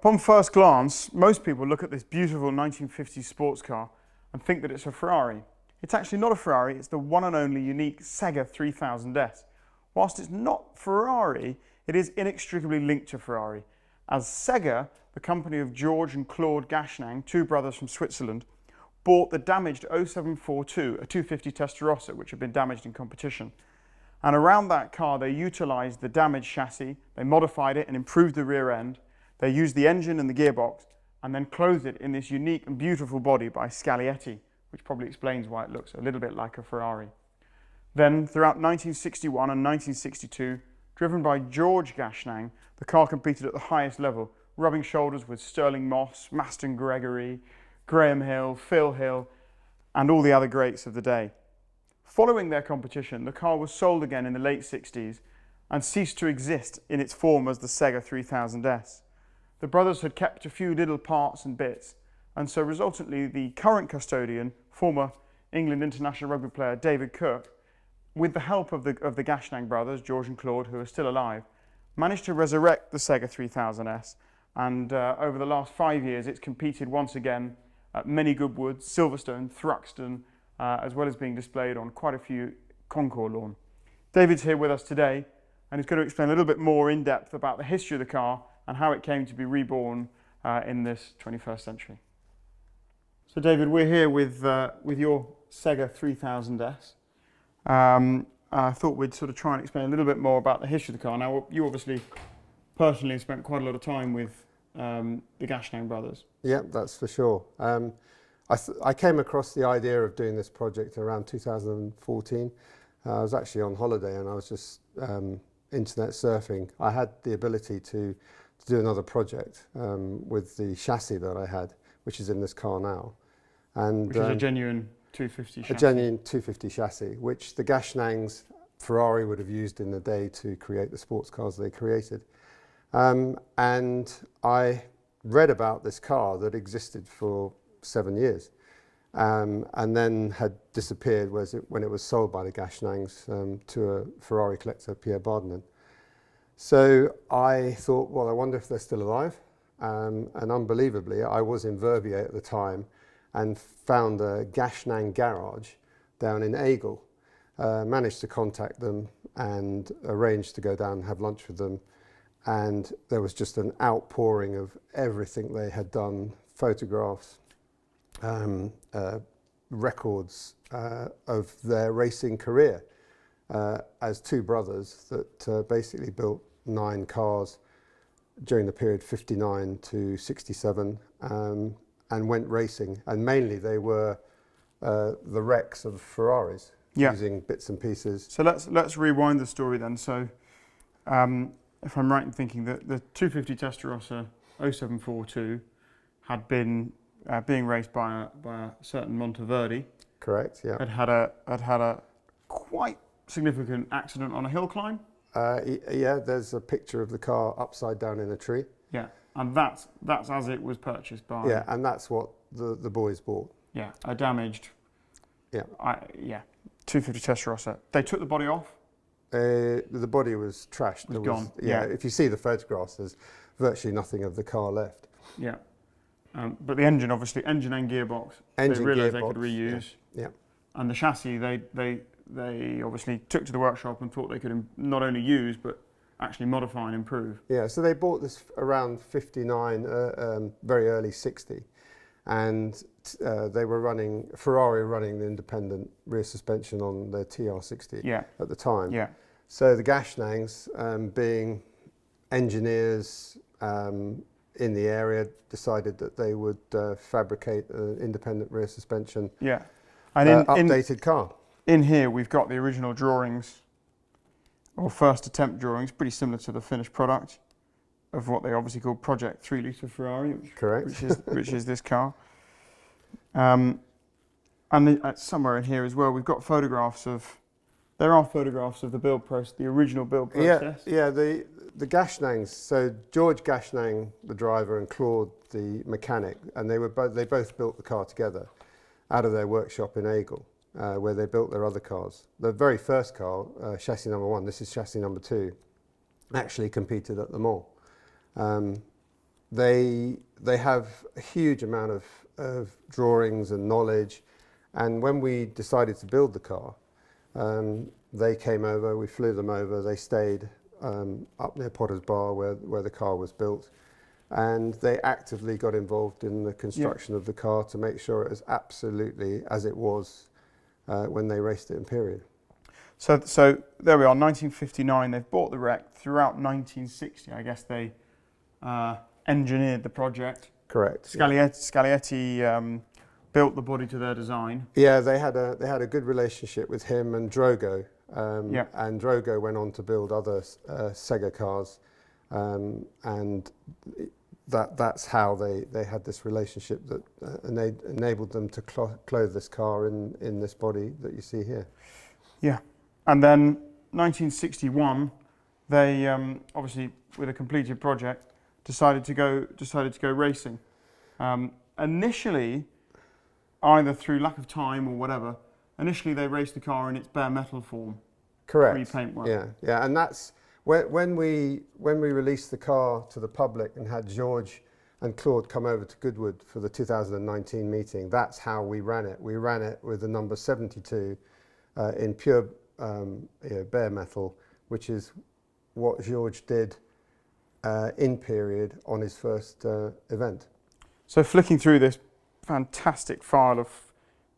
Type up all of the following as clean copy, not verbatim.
Upon first glance, most people look at this beautiful 1950s sports car and think that it's a Ferrari. It's actually not a Ferrari, it's the one and only unique Sega 3000S. Whilst it's not Ferrari, it is inextricably linked to Ferrari, as Sega, the company of George and Claude Gashnang, two brothers from Switzerland, bought the damaged 0742, a 250 Testarossa, which had been damaged in competition. And around that car, they utilised the damaged chassis, they modified it and improved the rear end, they used the engine and the gearbox, and then clothed it in this unique and beautiful body by Scaglietti, which probably explains why it looks a little bit like a Ferrari. Then, throughout 1961 and 1962, driven by George Gashnang, the car competed at the highest level, rubbing shoulders with Sterling Moss, Maston Gregory, Graham Hill, Phil Hill, and all the other greats of the day. Following their competition, the car was sold again in the late 60s and ceased to exist in its form as the Sega 3000S. The brothers had kept a few little parts and bits, and so resultantly the current custodian, former England international rugby player David Kirk, with the help of the Gashnang brothers, George and Claude, who are still alive, managed to resurrect the Sega 3000S, and over the last 5 years it's competed once again at many Goodwood, Silverstone, Thruxton, as well as being displayed on quite a few concours lawn. David's here with us today and he's going to explain a little bit more in depth about the history of the car and how it came to be reborn in this 21st century. So David, we're here with your Sega 3000S. I thought we'd sort of try and explain a little bit more about the history of the car. Now, you obviously personally spent quite a lot of time with the Gashnang brothers. Yeah, that's for sure. I came across the idea of doing this project around 2014. I was actually on holiday and I was just internet surfing. I had the ability to do another project with the chassis that I had, which is in this car now. And which is a genuine 250 chassis. A genuine 250 chassis, which the Gashnangs, Ferrari would have used in the day to create the sports cars they created. And I read about this car that existed for 7 years and then had disappeared when it was sold by the Gashnangs to a Ferrari collector, Pierre Bardenin. So I thought, well, I wonder if they're still alive. And unbelievably, I was in Verbier at the time and found a Gashnang garage down in Aigle. Managed to contact them and arranged to go down and have lunch with them. And there was just an outpouring of everything they had done, photographs, records of their racing career as two brothers that basically built 9 cars during the period 59 to 67 and went racing. And mainly they were the wrecks of Ferraris, using bits and pieces. So let's rewind the story then. So if I'm right in thinking that the 250 Testarossa 0742 had been being raced by a certain Monteverdi. Correct, yeah. Had had a quite significant accident on a hill climb. Yeah, there's a picture of the car upside down in a tree. Yeah, and that's as it was purchased by. Yeah, and that's what the boys bought. Yeah, a damaged. Yeah. 250 Testarossa. They took the body off. The body was trashed. It was gone. Yeah, if you see the photographs, there's virtually nothing of the car left. Yeah. But the engine, obviously, engine and gearbox, they realised they could reuse. Yeah. And the chassis, they obviously took to the workshop and thought they could not only use, but actually modify and improve. Yeah, so they bought this around 59, very early 60. And they were Ferrari running the independent rear suspension on their TR60 at the time. Yeah. So the Gashnangs, being engineers in the area, decided that they would fabricate an independent rear suspension, and updated car. In here we've got the original drawings, or first attempt drawings, pretty similar to the finished product of what they obviously call Project 3 Litre Ferrari, which is this car. And somewhere in here as well, we've got photographs of. There are photographs of the build process, the original build process. Yeah. The Gashnangs. So George Gashnang, the driver, and Claude, the mechanic, and they both built the car together out of their workshop in Aigle, where they built their other cars. The very first car, chassis number 1, this is chassis number 2, actually competed at Le Mans. they have a huge amount of drawings and knowledge. And when we decided to build the car, they came over, we flew them over, they stayed up near Potter's Bar where the car was built. And they actively got involved in the construction of the car to make sure it was absolutely as it was when they raced it in period. So there we are, 1959, they've bought the wreck. Throughout 1960, I guess they engineered the project. Correct. Scaglietti built the body to their design. Yeah, they had a good relationship with him and Drogo. And Drogo went on to build other Sega cars. And that's how they had this relationship that enabled them to clothe this car in this body that you see here. Yeah. And then 1961, they obviously, with a completed project, decided to go racing. Initially, either through lack of time or whatever, initially they raced the car in its bare metal form. Correct. Pre-paint work. Yeah, and that's when we released the car to the public and had George and Claude come over to Goodwood for the 2019 meeting. That's how we ran it. We ran it with the number 72 in pure bare metal, which is what George did in period on his first event. So flicking through this fantastic file of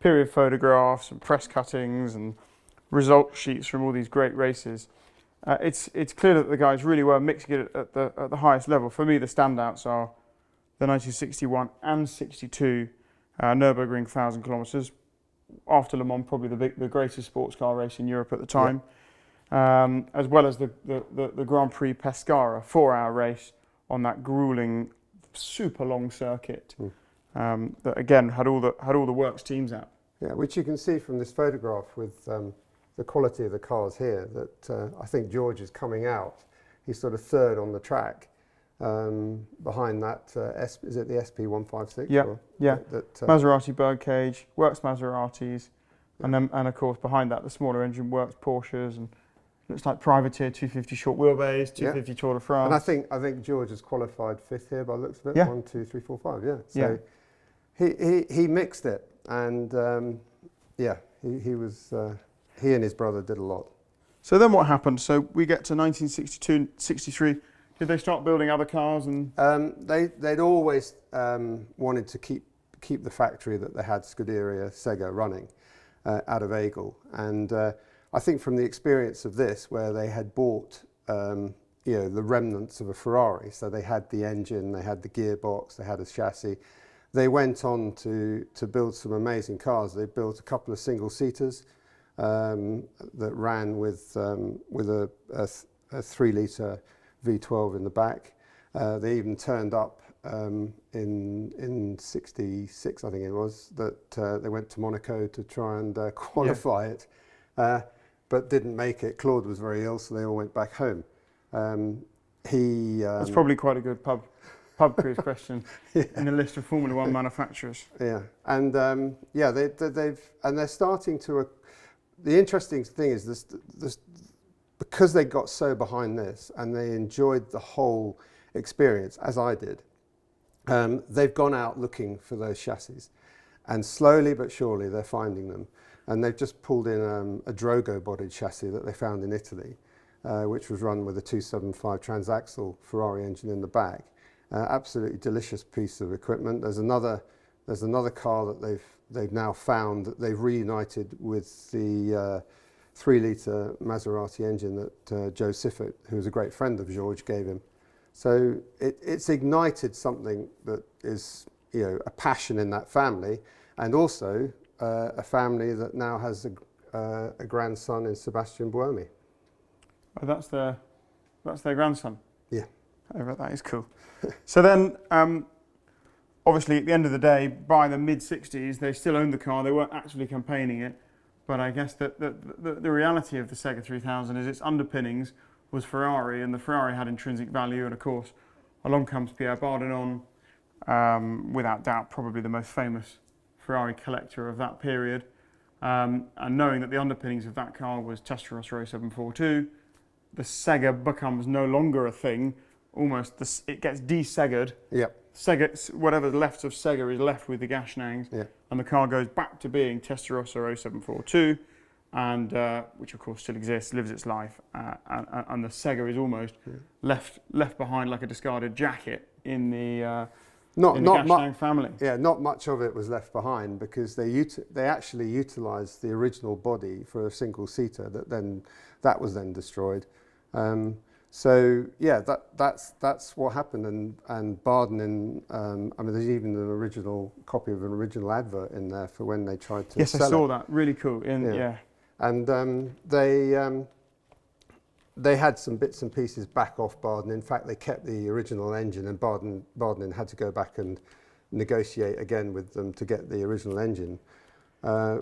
period photographs and press cuttings and result sheets from all these great races, it's clear that the guys really were mixing it at the highest level. For me, the standouts are the 1961 and 62 Nürburgring 1,000 kilometres. After Le Mans, probably the greatest sports car race in Europe at the time, as well as the Grand Prix Pescara, 4-hour race on that grueling, super long circuit that again had all the works teams out. Yeah, which you can see from this photograph with the quality of the cars here. That I think George is coming out. He's sort of third on the track. Behind that, is it the SP156? Yeah. Maserati birdcage, works Maseratis, and of course behind that the smaller engine works Porsches, and looks like privateer 250 short wheelbase, 250 Tour de France. And I think George has qualified 5th here by the looks of it. Yeah. 1, 2, 3, 4, 5. Yeah. So he mixed it, and he and his brother did a lot. So then what happened? So we get to 1962, 63. Did they start building other cars? And they'd always wanted to keep the factory that they had, Scuderia Cegga, running out of Aigle. And I think from the experience of this, where they had bought the remnants of a Ferrari, so they had the engine, they had the gearbox, they had a chassis. They went on to build some amazing cars. They built a couple of single-seaters that ran with a 3-litre V12 in the back. They even turned up in 66, I think it was, that they went to Monaco to try and qualify it, but didn't make it. Claude was very ill, so they all went back home. That's probably quite a good pub quiz question in the list of Formula One manufacturers. Yeah, and they're starting to. The interesting thing is this. Because they got so behind this and they enjoyed the whole experience, as I did, they've gone out looking for those chassis. And slowly but surely they're finding them. And they've just pulled in a Drogo-bodied chassis that they found in Italy, which was run with a 275 transaxle Ferrari engine in the back. Absolutely delicious piece of equipment. There's another car that they've now found that they've reunited with the 3-litre Maserati engine that Joe Siffert, who was a great friend of George, gave him. So it's ignited something that is, a passion in that family, and also a family that now has a grandson in Sebastian Buemi. Oh, that's their grandson. Yeah. Oh, that is cool. So then, obviously, at the end of the day, by the mid-60s, they still owned the car. They weren't actively campaigning it. But I guess that the reality of the Sega 3000 is its underpinnings was Ferrari, and the Ferrari had intrinsic value. And of course, along comes Pierre Bardinon, without doubt, probably the most famous Ferrari collector of that period. And knowing that the underpinnings of that car was Testarossa 0742, the Sega becomes no longer a thing, almost, it gets de-Seggared. Yep. Sega, whatever's left of Sega is left with the Gashnangs, Yeah. and the car goes back to being Testarossa 0742, and which of course still exists, lives its life, and the Sega is almost left behind like a discarded jacket in the Gashnang family. Yeah, not much of it was left behind because they actually utilised the original body for a single seater that was then destroyed. So yeah, that's what happened, and Barden I mean, there's even an original copy of an original advert in there for when they tried to. Yes, I saw that. Really cool. And they had some bits and pieces back off Barden. In fact, they kept the original engine, and Barden had to go back and negotiate again with them to get the original engine,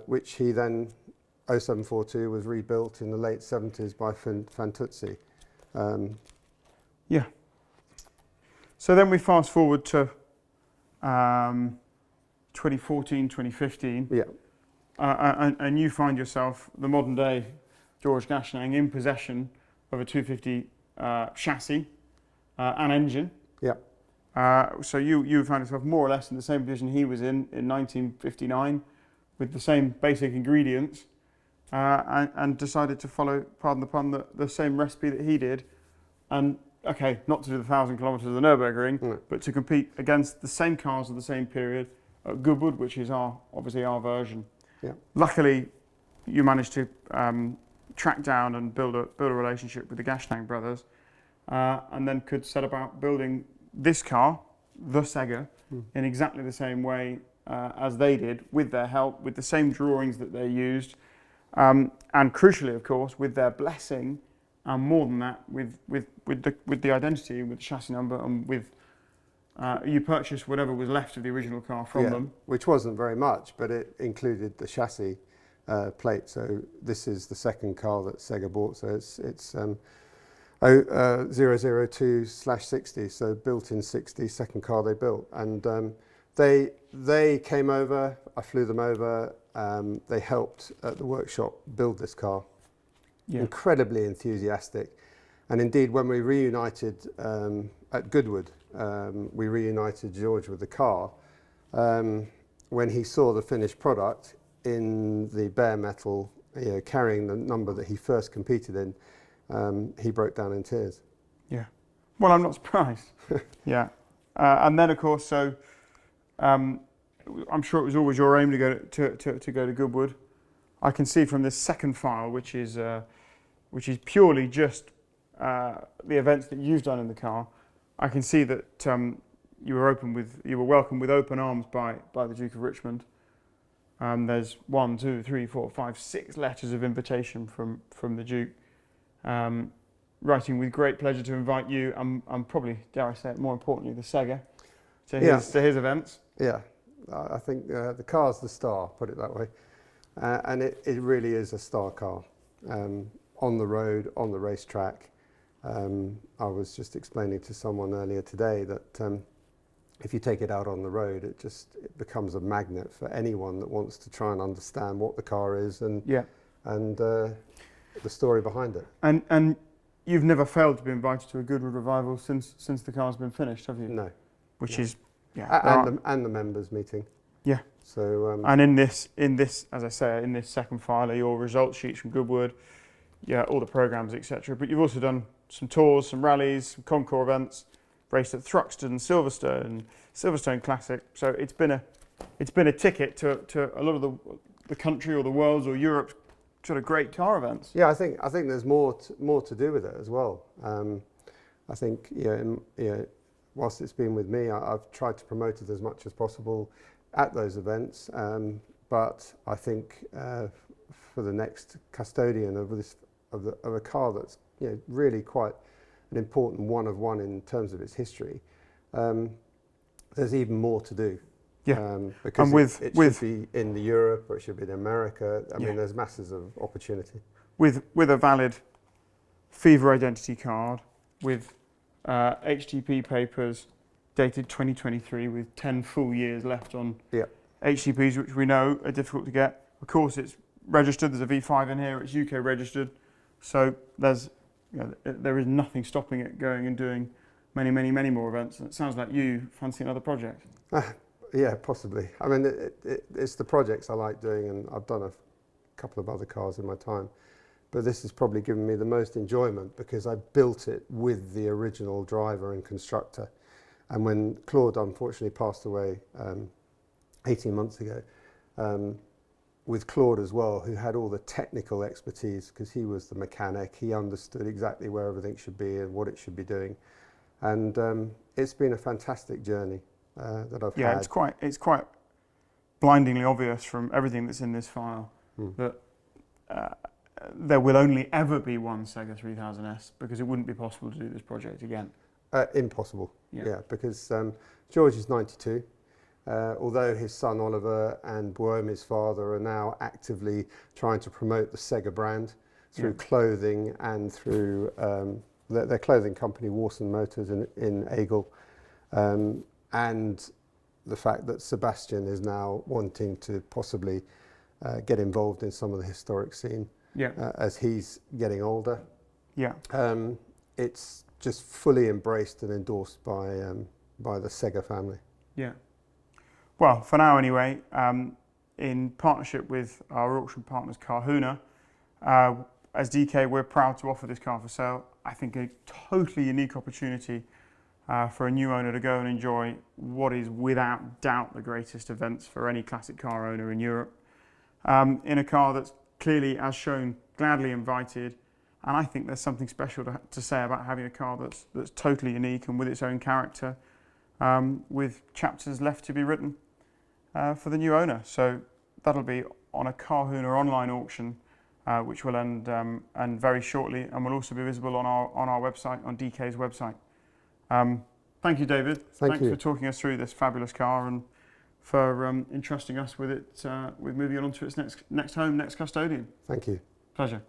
which he then 0742 was rebuilt in the late 70s by Fantuzzi. Yeah. So then we fast forward to 2014, 2015. Yeah. And you find yourself, the modern day George Gashnang, in possession of a 250 chassis and engine. Yeah. So you found yourself more or less in the same position he was in 1959, with the same basic ingredients. And decided to follow, pardon the pun, the same recipe that he did, and okay, not to do the 1,000 kilometres of the Nürburgring, but to compete against the same cars of the same period at Goodwood, which is obviously our version. Yeah. Luckily, you managed to track down and build a relationship with the Gashnang brothers, and then could set about building this car, the Sega, in exactly the same way as they did, with their help, with the same drawings that they used. And crucially, of course, with their blessing, and more than that, with the identity, with the chassis number, and with you purchased whatever was left of the original car from them, which wasn't very much, but it included the chassis plate. So this is the second car that Sega bought. So it's 002/60. So built in 60, second car they built, and they came over. I flew them over. They helped at the workshop build this car. Yeah. Incredibly enthusiastic, and indeed when we reunited at Goodwood, we reunited George with the car. When he saw the finished product in the bare metal, carrying the number that he first competed in, he broke down in tears. Yeah, well, I'm not surprised. Yeah, and then of course, so. I'm sure it was always your aim to go to Goodwood. I can see from this second file, which is purely just the events that you've done in the car. I can see that you were welcomed with open arms by the Duke of Richmond. There's 1, 2, 3, 4, 5, 6 letters of invitation from the Duke, writing with great pleasure to invite you, and probably, dare I say it, more importantly, the Sega to his events. Yeah. I think the car's the star, put it that way, and it really is a star car, on the road, on the racetrack. I was just explaining to someone earlier today that if you take it out on the road, it becomes a magnet for anyone that wants to try and understand what the car is and the story behind it. And you've never failed to be invited to a Goodwood revival since the car's been finished, have you? No. Which is. Yeah, and the members meeting. Yeah. So and in this, as I say, in this second file are your result sheets from Goodwood, all the programs, etc. But you've also done some tours, some rallies, some Concours events, raced at Thruxton, Silverstone Classic. So it's been a ticket to a lot of the country or the world's or Europe's sort of great car events. Yeah, I think there's more to do with it as well. I think whilst it's been with me, I've tried to promote it as much as possible at those events. But I think for the next custodian of a car that's really quite an important one of one in terms of its history, there's even more to do. Yeah, because it should be in Europe or it should be in America. I mean, there's masses of opportunity. With a valid fever identity card, with HTP papers dated 2023 with 10 full years left on HTPs, which we know are difficult to get. Of course, it's registered. There's a V5 in here. It's UK registered, so there is nothing stopping it going and doing many, many, many more events. And it sounds like you fancy another project. Yeah, possibly. I mean, it's the projects I like doing, and I've done a couple of other cars in my time. But this has probably given me the most enjoyment because I built it with the original driver and constructor. And when Claude unfortunately passed away 18 months ago, with Claude as well, who had all the technical expertise because he was the mechanic, he understood exactly where everything should be and what it should be doing. And it's been a fantastic journey that I've had. Yeah, it's quite blindingly obvious from everything that's in this file that there will only ever be one Sega 3000S because it wouldn't be possible to do this project again. Impossible, yeah, because George is 92. Although his son Oliver and Boehm, his father, are now actively trying to promote the Sega brand through clothing and through their clothing company, Warson Motors in Aigle, and the fact that Sebastian is now wanting to possibly get involved in some of the historic scene as he's getting older. Yeah, it's just fully embraced and endorsed by the Sega family. Yeah. Well, for now anyway, in partnership with our auction partners Carhuna, as DK, we're proud to offer this car for sale. I think a totally unique opportunity for a new owner to go and enjoy what is without doubt the greatest events for any classic car owner in Europe. In a car that's clearly, as shown, gladly invited. And I think there's something special to say about having a car that's totally unique and with its own character, with chapters left to be written for the new owner. So that'll be on a Carhuna online auction, which will end very shortly, and will also be visible on our website, on DK's website. Thank you, David. Thanks for talking us through this fabulous car and for entrusting us with it, with moving it on to its next home, next custodian. Thank you. Pleasure.